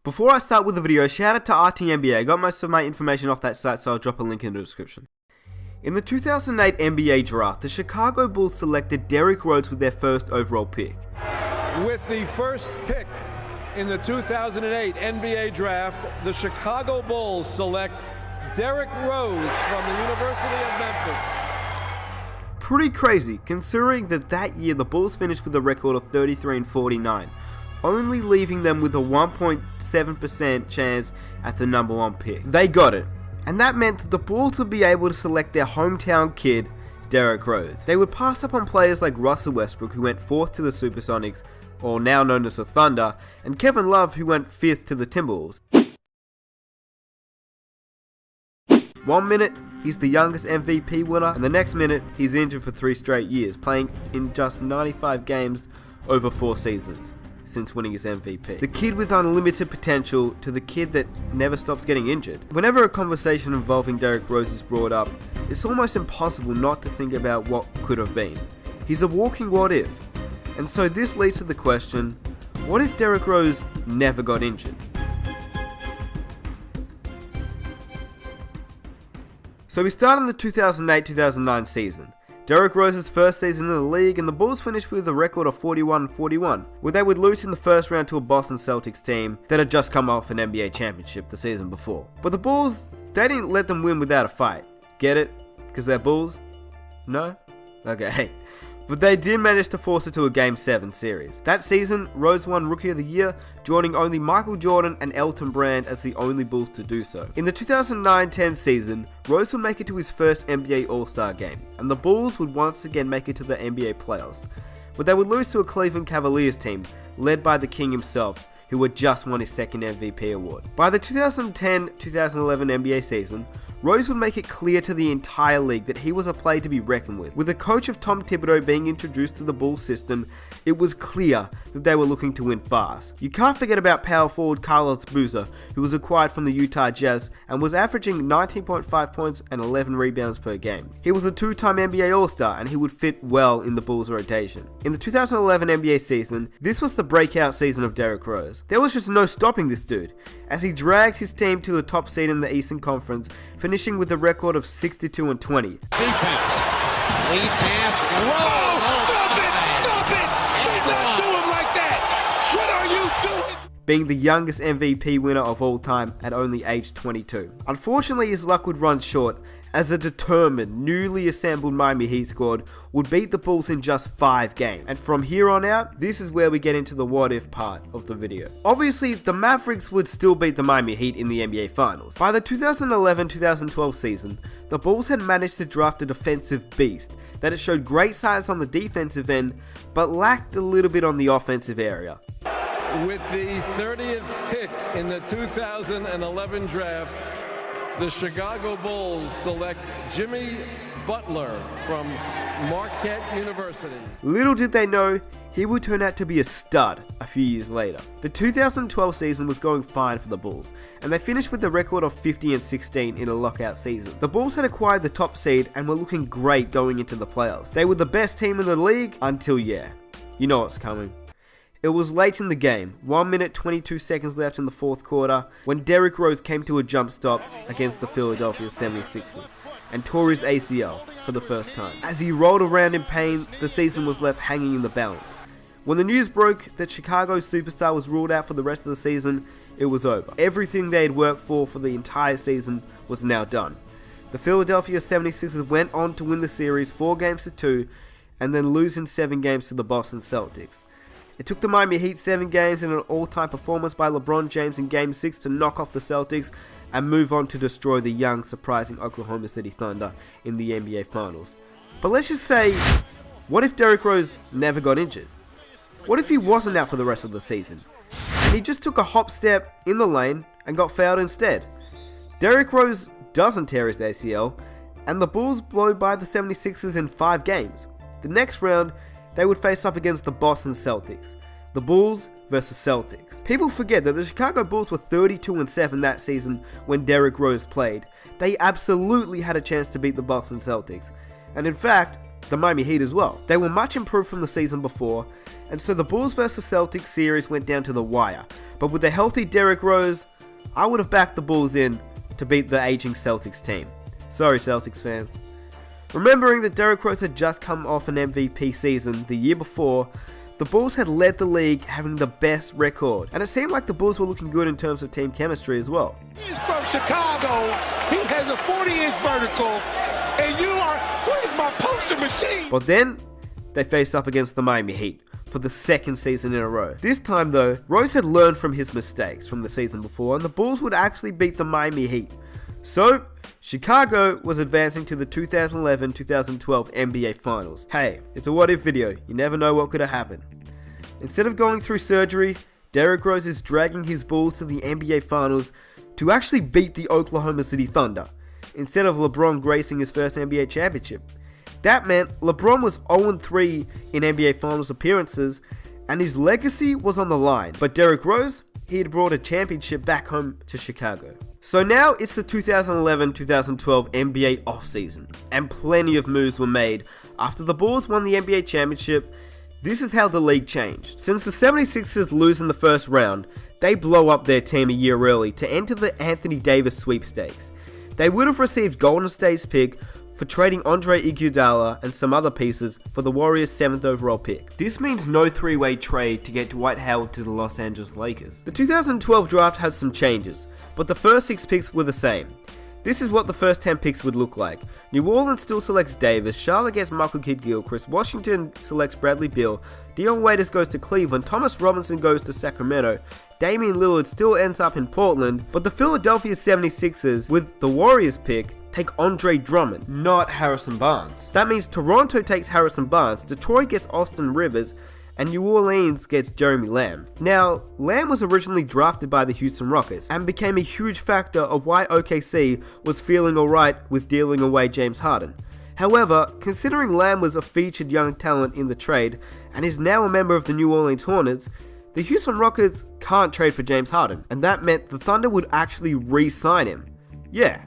Before I start with the video, shout out to RTNBA. I got most of my information off that site, so I'll drop a link in the description. In the 2008 NBA draft, the Chicago Bulls selected Derrick Rose with their first overall pick. With the first pick in the 2008 NBA draft, the Chicago Bulls select Derrick Rose from the University of Memphis. Pretty crazy, considering that year the Bulls finished with a record of 33-49, only leaving them with a 1.7% chance at the number 1 pick. They got it, and that meant that the Bulls would be able to select their hometown kid, Derrick Rose. They would pass up on players like Russell Westbrook, who went 4th to the Supersonics, or now known as the Thunder, and Kevin Love, who went 5th to the Timberwolves. 1 minute, he's the youngest MVP winner, and the next minute, he's injured for 3 straight years, playing in just 95 games over 4 seasons since winning his MVP. The kid with unlimited potential to the kid that never stops getting injured. Whenever a conversation involving Derrick Rose is brought up, it's almost impossible not to think about what could have been. He's a walking what if. And so this leads to the question, what if Derrick Rose never got injured? So we start in the 2008-2009 season. Derrick Rose's first season in the league, and the Bulls finished with a record of 41-41, where they would lose in the first round to a Boston Celtics team that had just come off an NBA championship the season before. But the Bulls, they didn't let them win without a fight. Get it? Because they're Bulls? No? Okay. But they did manage to force it to a Game 7 series. That season, Rose won Rookie of the Year, joining only Michael Jordan and Elton Brand as the only Bulls to do so. In the 2009-10 season, Rose would make it to his first NBA All-Star game, and the Bulls would once again make it to the NBA playoffs. But they would lose to a Cleveland Cavaliers team, led by the King himself, who had just won his second MVP award. By the 2010-2011 NBA season, Rose would make it clear to the entire league that he was a player to be reckoned with. With the coach of Tom Thibodeau being introduced to the Bulls system, it was clear that they were looking to win fast. You can't forget about power forward Carlos Boozer, who was acquired from the Utah Jazz and was averaging 19.5 points and 11 rebounds per game. He was a 2-time NBA All-Star, and he would fit well in the Bulls' rotation. In the 2011 NBA season, this was the breakout season of Derrick Rose. There was just no stopping this dude, as he dragged his team to a top seed in the Eastern Conference, finishing with a record of 62-20. Defense. Lead pass. Whoa! Stop it! Stop it! Do not do him like that! What are you doing? Being the youngest MVP winner of all time at only age 22. Unfortunately, his luck would run short, as a determined, newly assembled Miami Heat squad would beat the Bulls in just 5 games. And from here on out, this is where we get into the what if part of the video. Obviously, the Mavericks would still beat the Miami Heat in the NBA Finals. By the 2011-2012 season, the Bulls had managed to draft a defensive beast that had showed great size on the defensive end, but lacked a little bit on the offensive area. With the 30th pick in the 2011 draft, the Chicago Bulls select Jimmy Butler from Marquette University. Little did they know, he would turn out to be a stud a few years later. The 2012 season was going fine for the Bulls, and they finished with a record of 50-16 in a lockout season. The Bulls had acquired the top seed and were looking great going into the playoffs. They were the best team in the league until, you know what's coming. It was late in the game, 1 minute 22 seconds left in the 4th quarter, when Derrick Rose came to a jump stop against the Philadelphia 76ers and tore his ACL for the first time. As he rolled around in pain, the season was left hanging in the balance. When the news broke that Chicago's superstar was ruled out for the rest of the season, it was over. Everything they had worked for the entire season was now done. The Philadelphia 76ers went on to win the series 4-2 and then lose in 7 games to the Boston Celtics. It took the Miami Heat 7 games and an all-time performance by LeBron James in Game 6 to knock off the Celtics and move on to destroy the young, surprising Oklahoma City Thunder in the NBA Finals. But let's just say, what if Derrick Rose never got injured? What if he wasn't out for the rest of the season, and he just took a hop step in the lane and got fouled instead? Derrick Rose doesn't tear his ACL, and the Bulls blow by the 76ers in 5 games. The next round, they would face up against the Boston Celtics. The Bulls versus Celtics. People forget that the Chicago Bulls were 32-7 that season when Derrick Rose played. They absolutely had a chance to beat the Boston Celtics. And in fact, the Miami Heat as well. They were much improved from the season before, and so the Bulls vs Celtics series went down to the wire. But with a healthy Derrick Rose, I would have backed the Bulls in to beat the aging Celtics team. Sorry, Celtics fans. Remembering that Derrick Rose had just come off an MVP season the year before, the Bulls had led the league, having the best record, and it seemed like the Bulls were looking good in terms of team chemistry as well. He's from Chicago. He has a 40-inch vertical, and you are, where's my poster machine? But then, they faced up against the Miami Heat for the second season in a row. This time though, Rose had learned from his mistakes from the season before, and the Bulls would actually beat the Miami Heat. So, Chicago was advancing to the 2011-2012 NBA Finals. Hey, it's a what-if video, you never know what could have happened. Instead of going through surgery, Derrick Rose is dragging his Bulls to the NBA Finals to actually beat the Oklahoma City Thunder, instead of LeBron gracing his first NBA championship. That meant LeBron was 0-3 in NBA Finals appearances, and his legacy was on the line. But Derrick Rose, he had brought a championship back home to Chicago. So now it's the 2011-2012 NBA offseason, and plenty of moves were made. After the Bulls won the NBA championship, this is how the league changed. Since the 76ers lose in the first round, they blow up their team a year early to enter the Anthony Davis sweepstakes. They would have received Golden State's pick for trading Andre Iguodala and some other pieces for the Warriors' 7th overall pick. This means no three-way trade to get Dwight Howard to the Los Angeles Lakers. The 2012 draft has some changes, but the first 6 picks were the same. This is what the first 10 picks would look like. New Orleans still selects Davis, Charlotte gets Michael Kidd-Gilchrist, Washington selects Bradley Beal, Dion Waiters goes to Cleveland, Thomas Robinson goes to Sacramento, Damian Lillard still ends up in Portland, but the Philadelphia 76ers, with the Warriors pick, take Andre Drummond, not Harrison Barnes. That means Toronto takes Harrison Barnes, Detroit gets Austin Rivers, and New Orleans gets Jeremy Lamb. Now, Lamb was originally drafted by the Houston Rockets and became a huge factor of why OKC was feeling alright with dealing away James Harden. However, considering Lamb was a featured young talent in the trade and is now a member of the New Orleans Hornets, the Houston Rockets can't trade for James Harden, and that meant the Thunder would actually re-sign him. Yeah,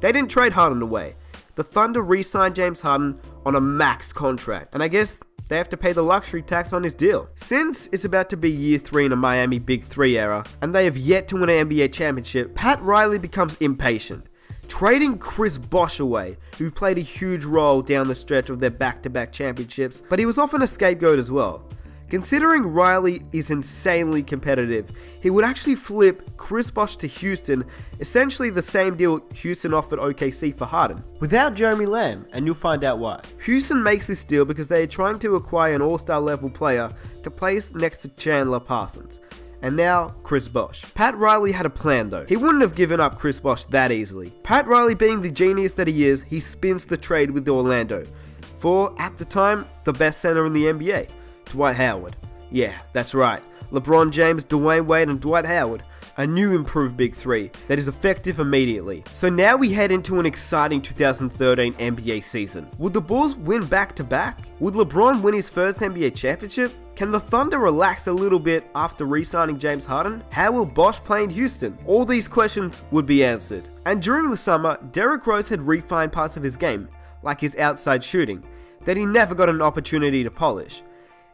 they didn't trade Harden away. The Thunder re-signed James Harden on a max contract, and I guess they have to pay the luxury tax on his deal. Since it's about to be year 3 in a Miami Big 3 era, and they have yet to win an NBA championship, Pat Riley becomes impatient, trading Chris Bosh away, who played a huge role down the stretch of their back-to-back championships, but he was often a scapegoat as well. Considering Riley is insanely competitive, he would actually flip Chris Bosh to Houston, essentially the same deal Houston offered OKC for Harden, without Jeremy Lamb, and you'll find out why. Houston makes this deal because they are trying to acquire an all-star level player to place next to Chandler Parsons, and now Chris Bosh. Pat Riley had a plan though. He wouldn't have given up Chris Bosh that easily. Pat Riley, being the genius that he is, he spins the trade with Orlando for, at the time, the best center in the NBA. Dwight Howard. Yeah, that's right. LeBron James, Dwayne Wade, and Dwight Howard. A new improved Big 3 that is effective immediately. So now we head into an exciting 2013 NBA season. Would the Bulls win back-to-back? Would LeBron win his first NBA championship? Can the Thunder relax a little bit after re-signing James Harden? How will Bosh play in Houston? All these questions would be answered. And during the summer, Derrick Rose had refined parts of his game, like his outside shooting, that he never got an opportunity to polish.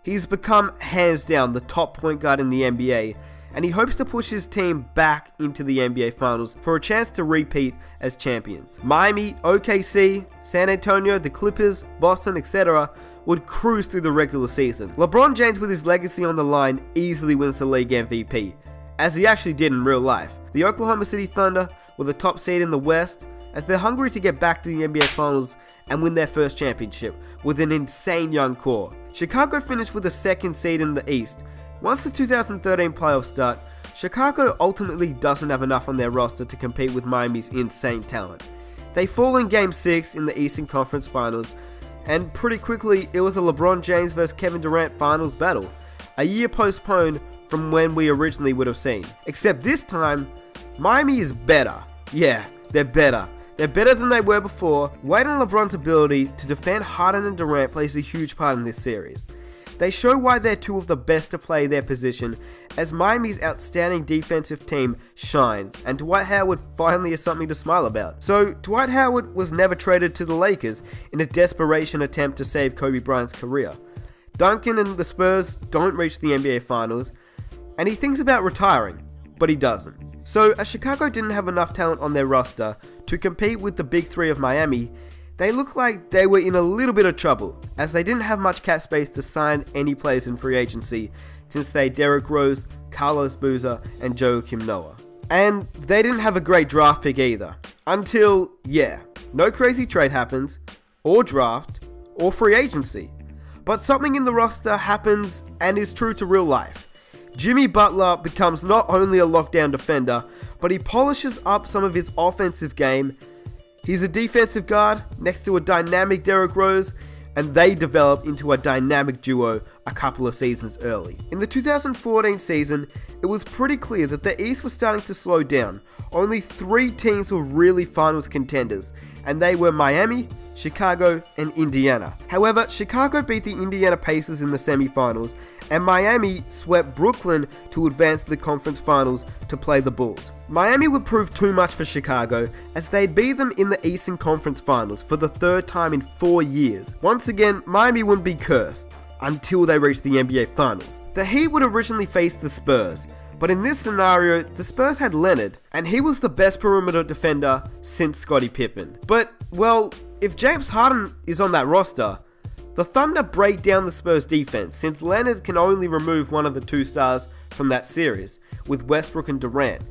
He's become, hands down, the top point guard in the NBA, and he hopes to push his team back into the NBA Finals for a chance to repeat as champions. Miami, OKC, San Antonio, the Clippers, Boston, etc. would cruise through the regular season. LeBron James, with his legacy on the line, easily wins the league MVP, as he actually did in real life. The Oklahoma City Thunder were the top seed in the West, as they're hungry to get back to the NBA Finals and win their first championship with an insane young core. Chicago finished with the 2nd seed in the East. Once the 2013 playoffs start, Chicago ultimately doesn't have enough on their roster to compete with Miami's insane talent. They fall in Game 6 in the Eastern Conference Finals, and pretty quickly it was a LeBron James vs Kevin Durant Finals battle, a year postponed from when we originally would have seen. Except this time, Miami is better. Yeah, they're better. They're better than they were before. Wade and LeBron's ability to defend Harden and Durant plays a huge part in this series. They show why they're two of the best to play their position, as Miami's outstanding defensive team shines, and Dwight Howard finally has something to smile about. So, Dwight Howard was never traded to the Lakers in a desperation attempt to save Kobe Bryant's career. Duncan and the Spurs don't reach the NBA Finals, and he thinks about retiring, but he doesn't. So, as Chicago didn't have enough talent on their roster to compete with the big three of Miami, they looked like they were in a little bit of trouble, as they didn't have much cap space to sign any players in free agency, since they had Derrick Rose, Carlos Boozer, and Joakim Noah. And they didn't have a great draft pick either, until, no crazy trade happens, or draft, or free agency. But something in the roster happens and is true to real life. Jimmy Butler becomes not only a lockdown defender, but he polishes up some of his offensive game. He's a defensive guard next to a dynamic Derrick Rose, and they develop into a dynamic duo a couple of seasons early. In the 2014 season, it was pretty clear that the East was starting to slow down. Only 3 teams were really finals contenders, and they were Miami, Chicago, and Indiana. However, Chicago beat the Indiana Pacers in the semifinals, and Miami swept Brooklyn to advance to the conference finals to play the Bulls. Miami would prove too much for Chicago, as they'd beat them in the Eastern Conference Finals for the 3rd time in 4 years. Once again, Miami wouldn't be cursed until they reached the NBA Finals. The Heat would originally face the Spurs, but in this scenario, the Spurs had Leonard, and he was the best perimeter defender since Scottie Pippen. But, well, if James Harden is on that roster, the Thunder break down the Spurs defense, since Leonard can only remove one of the 2 stars from that series, with Westbrook and Durant.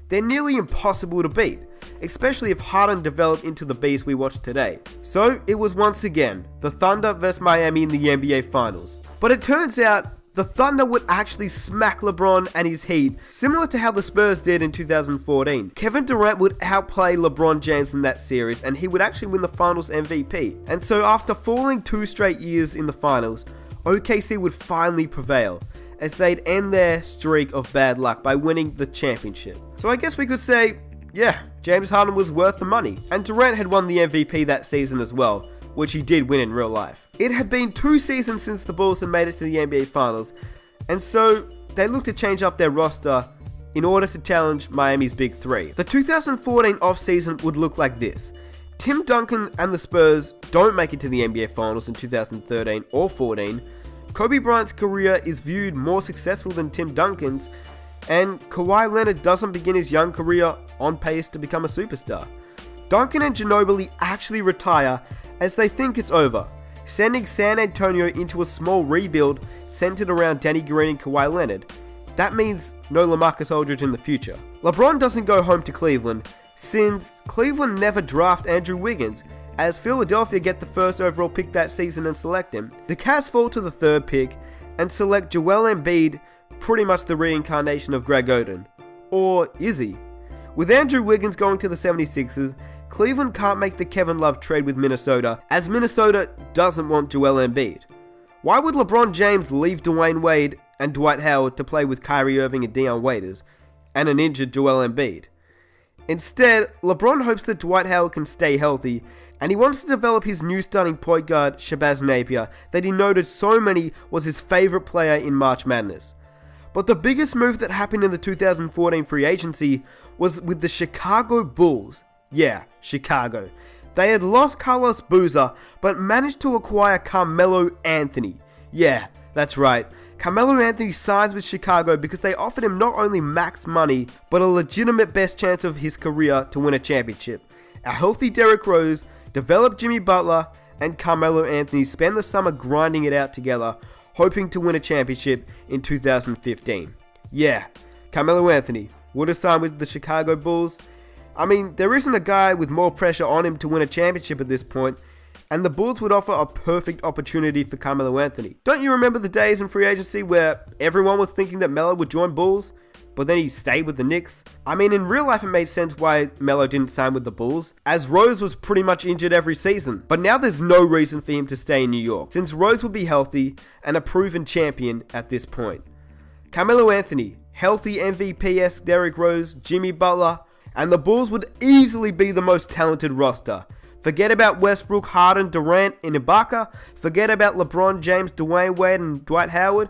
They're nearly impossible to beat, especially if Harden developed into the beast we watched today. So it was once again the Thunder vs Miami in the NBA Finals. But it turns out the Thunder would actually smack LeBron and his Heat, similar to how the Spurs did in 2014. Kevin Durant would outplay LeBron James in that series, and he would actually win the Finals MVP. And so after falling 2 straight years in the Finals, OKC would finally prevail, as they'd end their streak of bad luck by winning the championship. So I guess we could say, James Harden was worth the money. And Durant had won the MVP that season as well, which he did win in real life. It had been 2 seasons since the Bulls had made it to the NBA Finals, and so they looked to change up their roster in order to challenge Miami's Big Three. The 2014 offseason would look like this. Tim Duncan and the Spurs don't make it to the NBA Finals in 2013 or 14. Kobe Bryant's career is viewed more successful than Tim Duncan's, and Kawhi Leonard doesn't begin his young career on pace to become a superstar. Duncan and Ginobili actually retire as they think it's over, sending San Antonio into a small rebuild centered around Danny Green and Kawhi Leonard. That means no LaMarcus Aldridge in the future. LeBron doesn't go home to Cleveland, since Cleveland never draft Andrew Wiggins, as Philadelphia get the 1st overall pick that season and select him. The Cavs fall to the 3rd pick and select Joel Embiid, pretty much the reincarnation of Greg Oden. Or is he? With Andrew Wiggins going to the 76ers, Cleveland can't make the Kevin Love trade with Minnesota, as Minnesota doesn't want Joel Embiid. Why would LeBron James leave Dwayne Wade and Dwight Howard to play with Kyrie Irving and Deion Waiters, and an injured Joel Embiid? Instead, LeBron hopes that Dwight Howard can stay healthy, and he wants to develop his new starting point guard, Shabazz Napier, that he noted so many was his favourite player in March Madness. But the biggest move that happened in the 2014 free agency was with the Chicago Bulls. Yeah, Chicago. They had lost Carlos Boozer, but managed to acquire Carmelo Anthony. Yeah, that's right. Carmelo Anthony signs with Chicago because they offered him not only max money, but a legitimate best chance of his career to win a championship. A healthy Derrick Rose, developed Jimmy Butler, and Carmelo Anthony spend the summer grinding it out together, hoping to win a championship in 2015. Yeah, Carmelo Anthony would have signed with the Chicago Bulls. I mean, there isn't a guy with more pressure on him to win a championship at this point, and the Bulls would offer a perfect opportunity for Carmelo Anthony. Don't you remember the days in free agency where everyone was thinking that Melo would join Bulls, but then he stayed with the Knicks? I mean, in real life it made sense why Melo didn't sign with the Bulls, as Rose was pretty much injured every season. But now there's no reason for him to stay in New York, since Rose would be healthy and a proven champion at this point. Carmelo Anthony, healthy MVP-esque Derrick Rose, Jimmy Butler, and the Bulls would easily be the most talented roster. Forget about Westbrook, Harden, Durant, and Ibaka. Forget about LeBron James, Dwayne Wade, and Dwight Howard.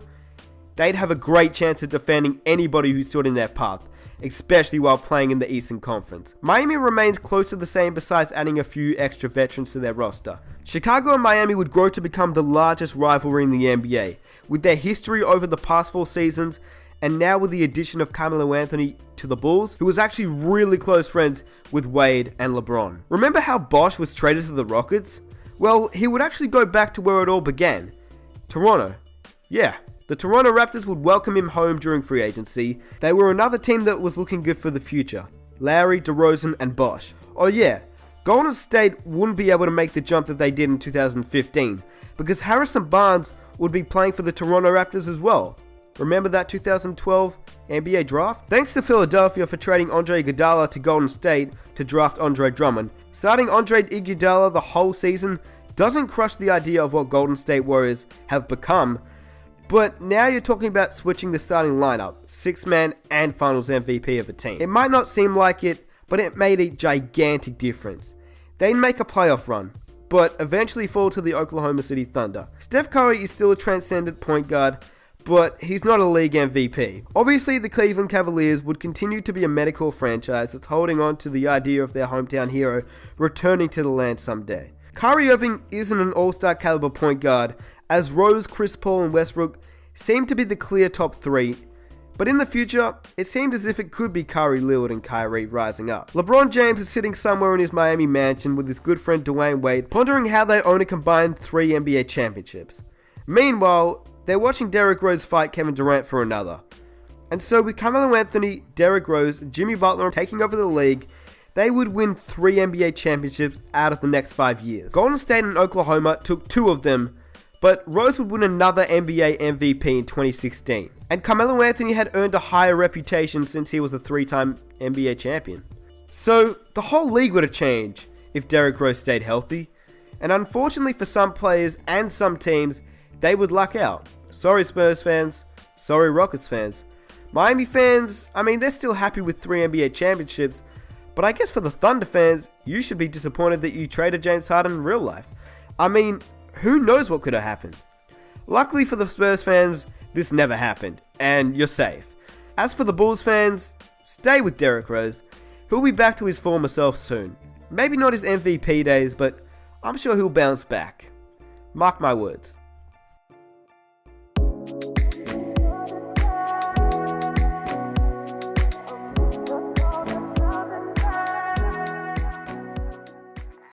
They'd have a great chance of defending anybody who stood in their path, especially while playing in the Eastern Conference. Miami remains close to the same besides adding a few extra veterans to their roster. Chicago and Miami would grow to become the largest rivalry in the NBA, with their history over the past 4 seasons, and now with the addition of Carmelo Anthony to the Bulls, who was actually really close friends with Wade and LeBron. Remember how Bosh was traded to the Rockets? Well, he would actually go back to where it all began. Toronto. Yeah, the Toronto Raptors would welcome him home during free agency. They were another team that was looking good for the future. Lowry, DeRozan, and Bosh. Oh yeah, Golden State wouldn't be able to make the jump that they did in 2015, because Harrison Barnes would be playing for the Toronto Raptors as well. Remember that 2012 NBA draft? Thanks to Philadelphia for trading Andre Iguodala to Golden State to draft Andre Drummond, starting Andre Iguodala the whole season doesn't crush the idea of what Golden State Warriors have become, but now you're talking about switching the starting lineup, 6-man and Finals MVP of a team. It might not seem like it, but it made a gigantic difference. They'd make a playoff run, but eventually fall to the Oklahoma City Thunder. Steph Curry is still a transcendent point guard, but he's not a league MVP. Obviously, the Cleveland Cavaliers would continue to be a medical franchise that's holding on to the idea of their hometown hero returning to the land someday. Kyrie Irving isn't an all-star caliber point guard, as Rose, Chris Paul, and Westbrook seem to be the clear top 3, but in the future, it seemed as if it could be Curry, Lillard, and Kyrie rising up. LeBron James is sitting somewhere in his Miami mansion with his good friend Dwayne Wade, pondering how they own a combined 3 NBA championships. Meanwhile, they're watching Derrick Rose fight Kevin Durant for another. And so with Carmelo Anthony, Derrick Rose, and Jimmy Butler taking over the league, they would win 3 NBA championships out of the next 5 years. Golden State and Oklahoma took 2 of them, but Rose would win another NBA MVP in 2016. And Carmelo Anthony had earned a higher reputation since he was a 3-time NBA champion. So the whole league would have changed if Derrick Rose stayed healthy. And unfortunately for some players and some teams, they would luck out. Sorry Spurs fans, sorry Rockets fans. Miami fans, I mean, they're still happy with 3 NBA championships, but I guess for the Thunder fans, you should be disappointed that you traded James Harden in real life. I mean, who knows what could have happened? Luckily for the Spurs fans, this never happened, and you're safe. As for the Bulls fans, stay with Derrick Rose. He'll be back to his former self soon. Maybe not his MVP days, but I'm sure he'll bounce back. Mark my words.